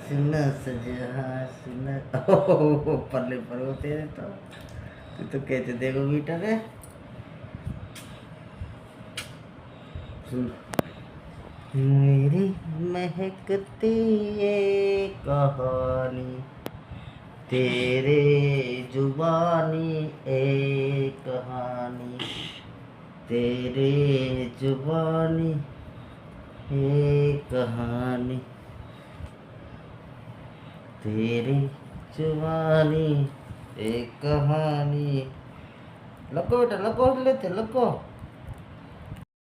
सुनो सजना सुनो ओ पल्ले पर हो तेरे तो तू तो कहते देखो बेटा रे सुन मेरी महकती ये कहानी तेरे जुबानी एक कहानी तेरे जुबानी एक कहानी तेरी जुबानी एक कहानी लगो बेटा लगो लेते लगो